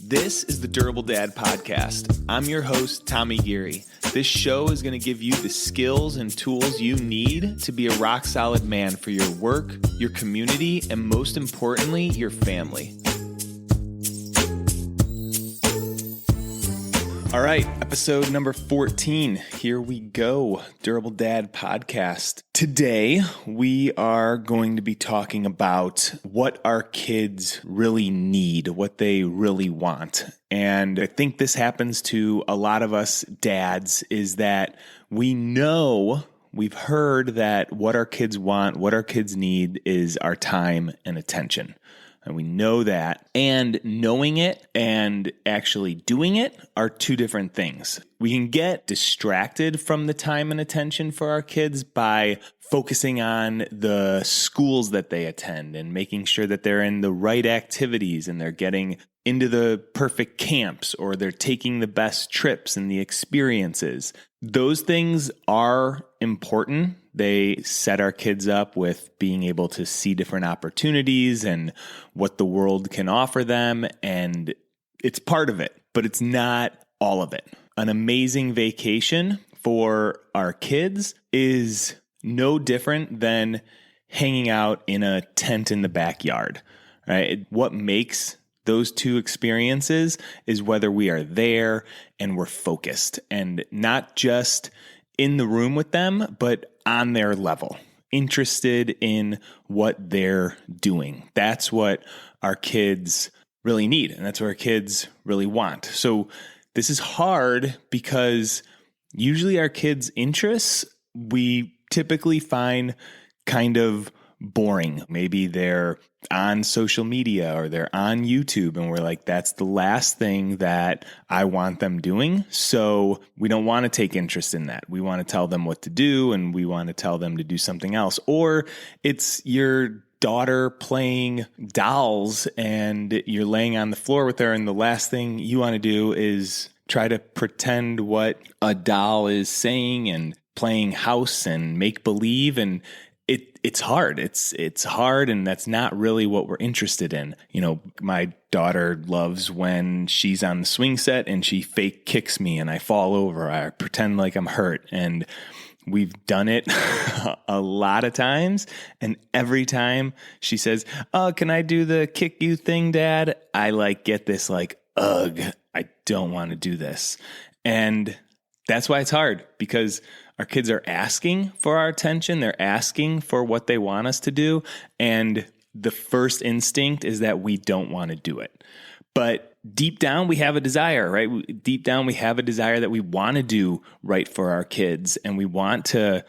This is the Durable Dad Podcast. I'm your host, Tommy Geary. This show is going to give you the skills and tools you need to be a rock-solid man for your work, your community, and most importantly, your family. All right, episode number 14. Here we go, Durable Dad Podcast. Today, we are going to be talking about what our kids really need, what they really want. And I think this happens to a lot of us dads, is that we've heard that what our kids want, what our kids need is our time and attention. And we know that. And knowing it and actually doing it are two different things. We can get distracted from the time and attention for our kids by focusing on the schools that they attend and making sure that they're in the right activities and they're getting into the perfect camps or they're taking the best trips and the experiences. Those things are important. They set our kids up with being able to see different opportunities and what the world can offer them. And it's part of it, but it's not all of it. An amazing vacation for our kids is no different than hanging out in a tent in the backyard, right? What makes those two experiences is whether we are there and we're focused and not just in the room with them, but on their level, interested in what they're doing. That's what our kids really need, and that's what our kids really want. So this is hard because usually our kids' interests, we typically find kind of boring. Maybe they're on social media or they're on YouTube and we're like, that's the last thing that I want them doing. So we don't want to take interest in that. We want to tell them what to do and we want to tell them to do something else. Or it's your daughter playing dolls and you're laying on the floor with her and the last thing you want to do is try to pretend what a doll is saying and playing house and make believe, and it's hard. It's hard, and that's not really what we're interested in. You know, my daughter loves when she's on the swing set and she fake kicks me and I fall over. I pretend like I'm hurt, and we've done it a lot of times. And every time she says, "Oh, can I do the kick you thing, Dad?" I get this ugh, I don't want to do this. And that's why it's hard, because our kids are asking for our attention. They're asking for what they want us to do. And the first instinct is that we don't want to do it. But deep down, we have a desire, right? Deep down, we have a desire that we want to do right for our kids. And we want to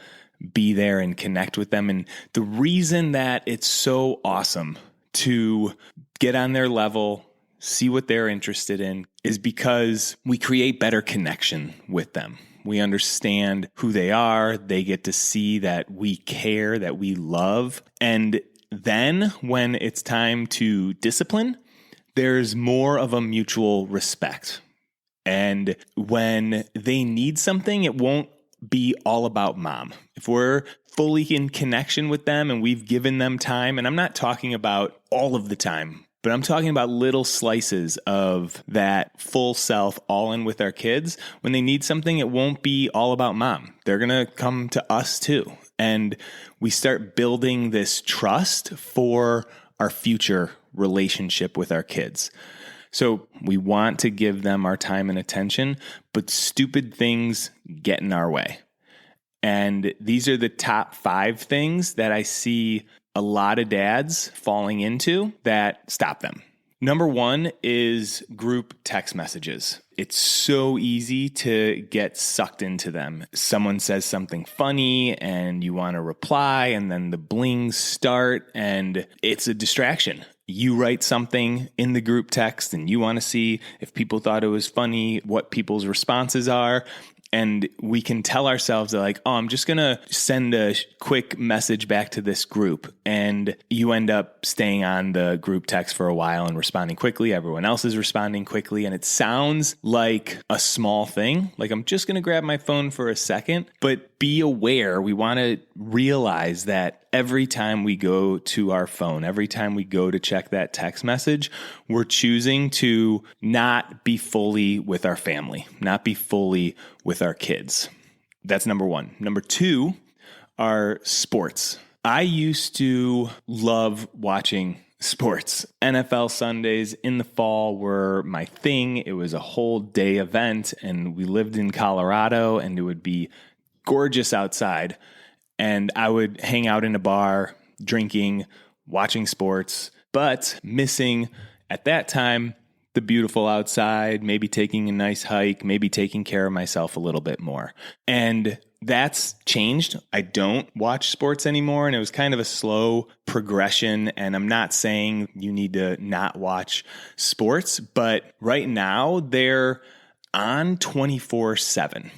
be there and connect with them. And the reason that it's so awesome to get on their level, see what they're interested in, is because we create better connection with them. We understand who they are. They get to see that we care, that we love. And then when it's time to discipline, there's more of a mutual respect. And when they need something, it won't be all about mom. If we're fully in connection with them and we've given them time, and I'm not talking about all of the time, but I'm talking about little slices of that full self all in with our kids. When they need something, it won't be all about mom. They're going to come to us too. And we start building this trust for our future relationship with our kids. So we want to give them our time and attention, but stupid things get in our way. And these are the top 5 things that I see a lot of dads falling into that stop them. Number 1 is group text messages. It's so easy to get sucked into them. Someone says something funny and you want to reply, and then the blings start and it's a distraction. You write something in the group text and you want to see if people thought it was funny, what people's responses are. And we can tell ourselves that I'm just going to send a quick message back to this group. And you end up staying on the group text for a while and responding quickly. Everyone else is responding quickly. And it sounds like a small thing. I'm just going to grab my phone for a second. But be aware, we want to realize that every time we go to our phone, every time we go to check that text message, we're choosing to not be fully with our family, not be fully with our kids. That's number one. Number two are sports. I used to love watching sports. NFL Sundays in the fall were my thing. It was a whole day event, and we lived in Colorado, and it would be gorgeous outside. And I would hang out in a bar, drinking, watching sports, but missing at that time the beautiful outside, maybe taking a nice hike, maybe taking care of myself a little bit more. And that's changed. I don't watch sports anymore, and it was kind of a slow progression. And I'm not saying you need to not watch sports, but right now they're on 24/7.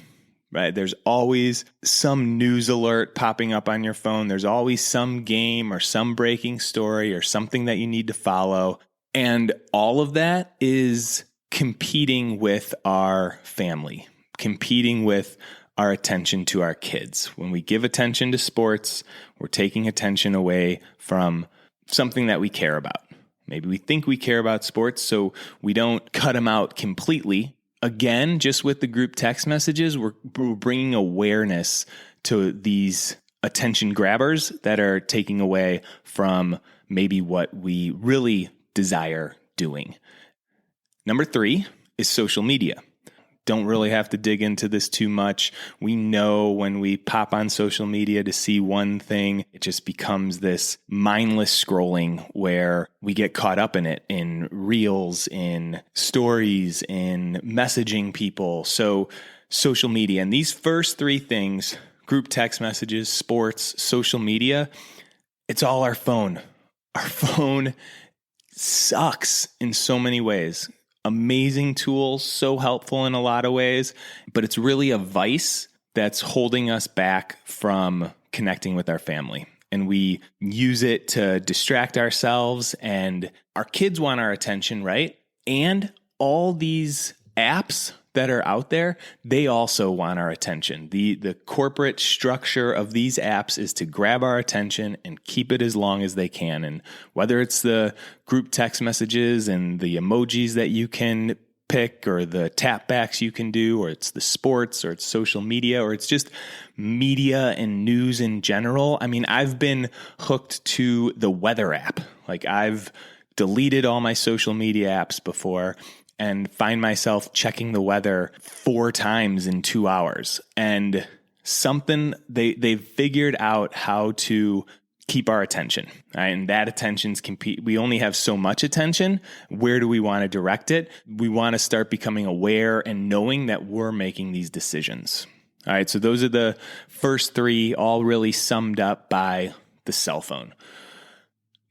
Right? There's always some news alert popping up on your phone. There's always some game or some breaking story or something that you need to follow. And all of that is competing with our family, competing with our attention to our kids. When we give attention to sports, we're taking attention away from something that we care about. Maybe we think we care about sports, so we don't cut them out completely. Again, just with the group text messages, we're bringing awareness to these attention grabbers that are taking away from maybe what we really desire doing. Number three is social media. Don't really have to dig into this too much. We know when we pop on social media to see one thing, it just becomes this mindless scrolling where we get caught up in it, in reels, in stories, in messaging people. So social media, and these first three things, group text messages, sports, social media, it's all our phone. Our phone sucks in so many ways. Amazing tool, so helpful in a lot of ways, but it's really a vice that's holding us back from connecting with our family. And we use it to distract ourselves, and our kids want our attention, right? And all these apps that are out there, they also want our attention. The corporate structure of these apps is to grab our attention and keep it as long as they can. And whether it's the group text messages and the emojis that you can pick, or the tap backs you can do, or it's the sports, or it's social media, or it's just media and news in general. I mean, I've been hooked to the weather app. Like, I've deleted all my social media apps before and find myself checking the weather 4 times in 2 hours. And something, they've figured out how to keep our attention, right? And that attention's we only have so much attention. Where do we want to direct it? We want to start becoming aware and knowing that we're making these decisions. All right, so those are the first 3, all really summed up by the cell phone.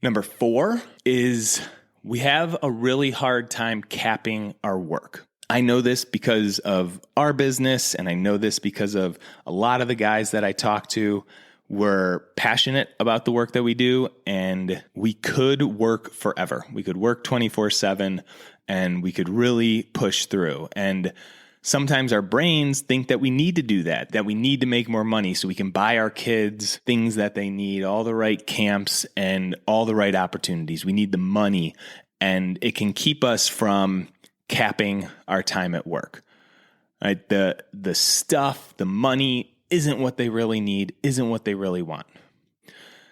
Number 4 is we have a really hard time capping our work. I know this because of our business, and I know this because of a lot of the guys that I talk to. We're passionate about the work that we do, and we could work forever. We could work 24/7, and we could really push through. And sometimes our brains think that we need to do that we need to make more money so we can buy our kids things that they need, all the right camps and all the right opportunities. We need the money, and it can keep us from capping our time at work. Right? The stuff, the money isn't what they really need, isn't what they really want.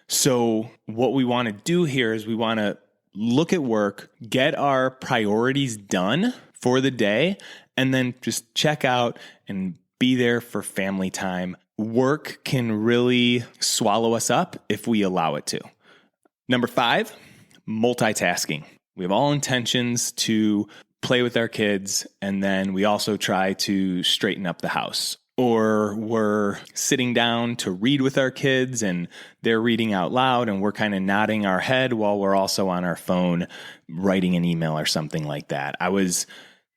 So what we want to do here is we want to look at work, get our priorities done for the day, and then just check out and be there for family time. Work can really swallow us up if we allow it to. Number 5, multitasking. We have all intentions to play with our kids, and then we also try to straighten up the house. Or we're sitting down to read with our kids, and they're reading out loud, and we're kind of nodding our head while we're also on our phone writing an email or something like that. I was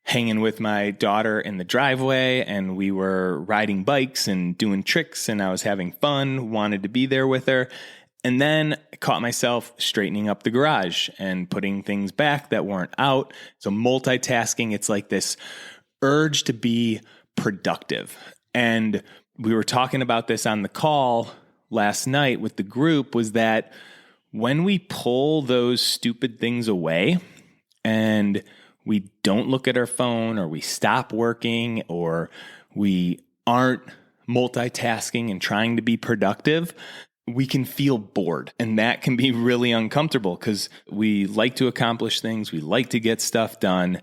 hanging with my daughter in the driveway, and we were riding bikes and doing tricks, and I was having fun, wanted to be there with her. And then I caught myself straightening up the garage and putting things back that weren't out. So multitasking, it's like this urge to be productive. And we were talking about this on the call last night with the group was that when we pull those stupid things away and we don't look at our phone, or we stop working, or we aren't multitasking and trying to be productive, we can feel bored. And that can be really uncomfortable because we like to accomplish things. We like to get stuff done.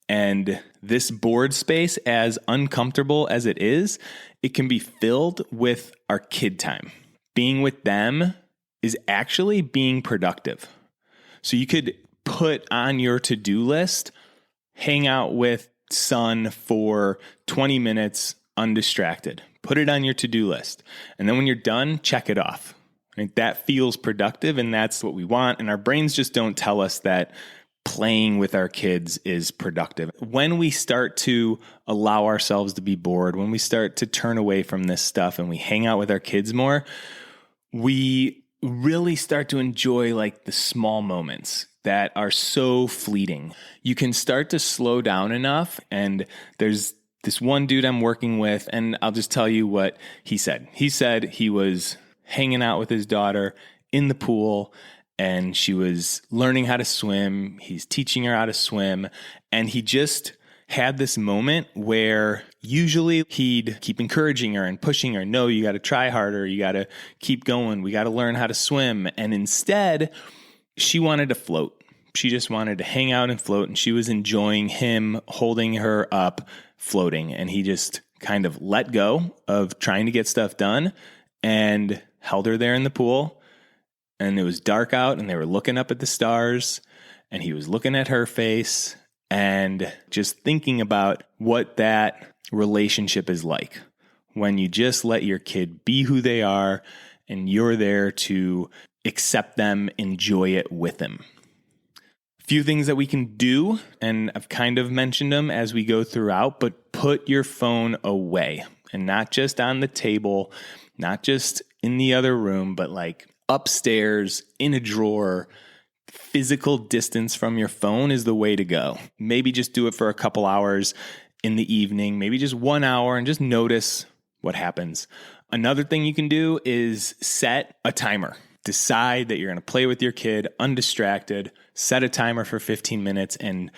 And this bored space, as uncomfortable as it is, it can be filled with our kid time. Being with them is actually being productive. So you could put on your to-do list, hang out with son for 20 minutes undistracted. Put it on your to-do list. And then when you're done, check it off. Right? That feels productive, and that's what we want. And our brains just don't tell us that playing with our kids is productive. When we start to allow ourselves to be bored, when we start to turn away from this stuff and we hang out with our kids more, we really start to enjoy like the small moments that are so fleeting. You can start to slow down enough. And there's this one dude I'm working with, and I'll just tell you what he said. He said he was hanging out with his daughter in the pool, and she was learning how to swim. He's teaching her how to swim. And he just had this moment where usually he'd keep encouraging her and pushing her. No, you got to try harder. You got to keep going. We got to learn how to swim. And instead, she wanted to float. She just wanted to hang out and float. And she was enjoying him holding her up, floating. And he just kind of let go of trying to get stuff done and held her there in the pool. And it was dark out, and they were looking up at the stars, and he was looking at her face and just thinking about what that relationship is like when you just let your kid be who they are and you're there to accept them, enjoy it with them. A few things that we can do, and I've kind of mentioned them as we go throughout, but put your phone away, and not just on the table, not just in the other room, but like upstairs in a drawer. Physical distance from your phone is the way to go. Maybe just do it for a couple hours in the evening, maybe just 1 hour, and just notice what happens. Another thing you can do is set a timer. Decide that you're going to play with your kid undistracted. Set a timer for 15 minutes and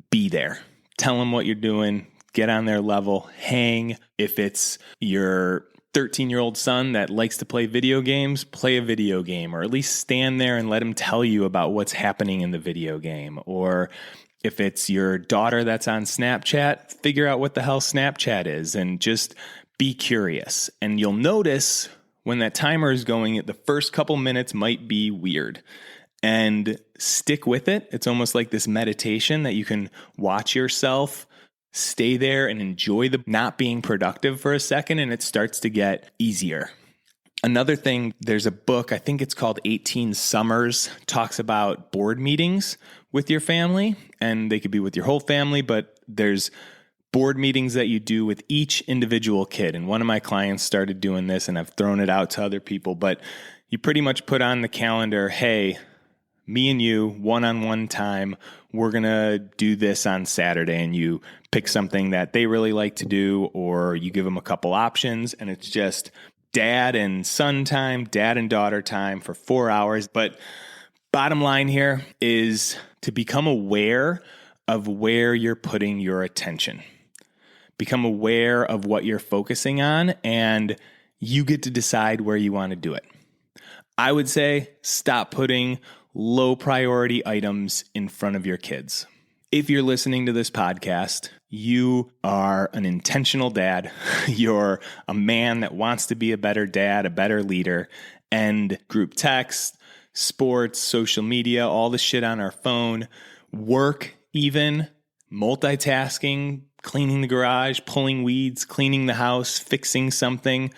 be there. Tell them what you're doing. Get on their level. Hang. If it's your 13-year-old son that likes to play video games, play a video game, or at least stand there and let him tell you about what's happening in the video game. Or if it's your daughter that's on Snapchat, figure out what the hell Snapchat is and just be curious. And you'll notice when that timer is going, the first couple minutes might be weird. And stick with it. It's almost like this meditation that you can watch yourself stay there and enjoy the not being productive for a second, and it starts to get easier. Another thing, there's a book, I think it's called 18 Summers, talks about board meetings with your family, and they could be with your whole family, but there's board meetings that you do with each individual kid. And one of my clients started doing this, and I've thrown it out to other people, but you pretty much put on the calendar, hey, me and you, one-on-one time, we're going to do this on Saturday, and you pick something that they really like to do, or you give them a couple options, and it's just dad and son time, dad and daughter time for 4 hours. But bottom line here is to become aware of where you're putting your attention. Become aware of what you're focusing on, and you get to decide where you want to do it. I would say stop putting low priority items in front of your kids. If you're listening to this podcast, you are an intentional dad. You're a man that wants to be a better dad, a better leader, and group text, sports, social media, all the shit on our phone, work even, multitasking, cleaning the garage, pulling weeds, cleaning the house, fixing something.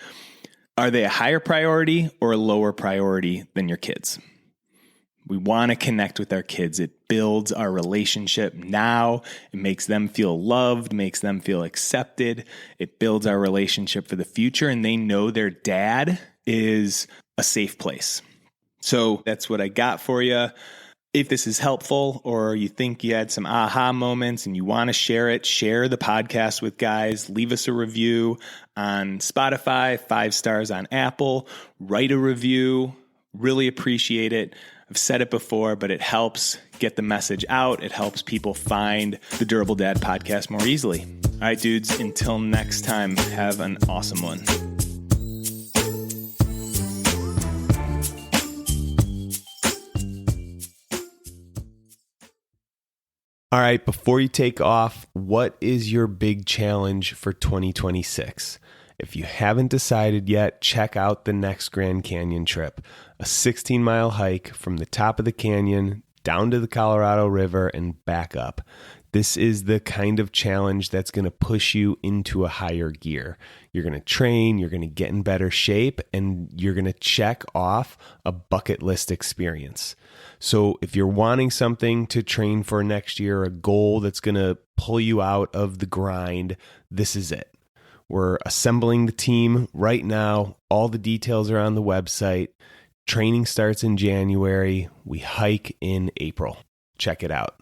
Are they a higher priority or a lower priority than your kids? We want to connect with our kids. It builds our relationship now. It makes them feel loved, makes them feel accepted. It builds our relationship for the future, and they know their dad is a safe place. So that's what I got for you. If this is helpful or you think you had some aha moments and you want to share it, share the podcast with guys. Leave us a review on Spotify, 5 stars on Apple. Write a review. Really appreciate it. I've said it before, but it helps get the message out. It helps people find the Durable Dad podcast more easily. All right, dudes, until next time, have an awesome one. All right, before you take off, what is your big challenge for 2026? If you haven't decided yet, check out the next Grand Canyon trip, a 16-mile hike from the top of the canyon down to the Colorado River and back up. This is the kind of challenge that's going to push you into a higher gear. You're going to train, you're going to get in better shape, and you're going to check off a bucket list experience. So if you're wanting something to train for next year, a goal that's going to pull you out of the grind, this is it. We're assembling the team right now. All the details are on the website. Training starts in January. We hike in April. Check it out.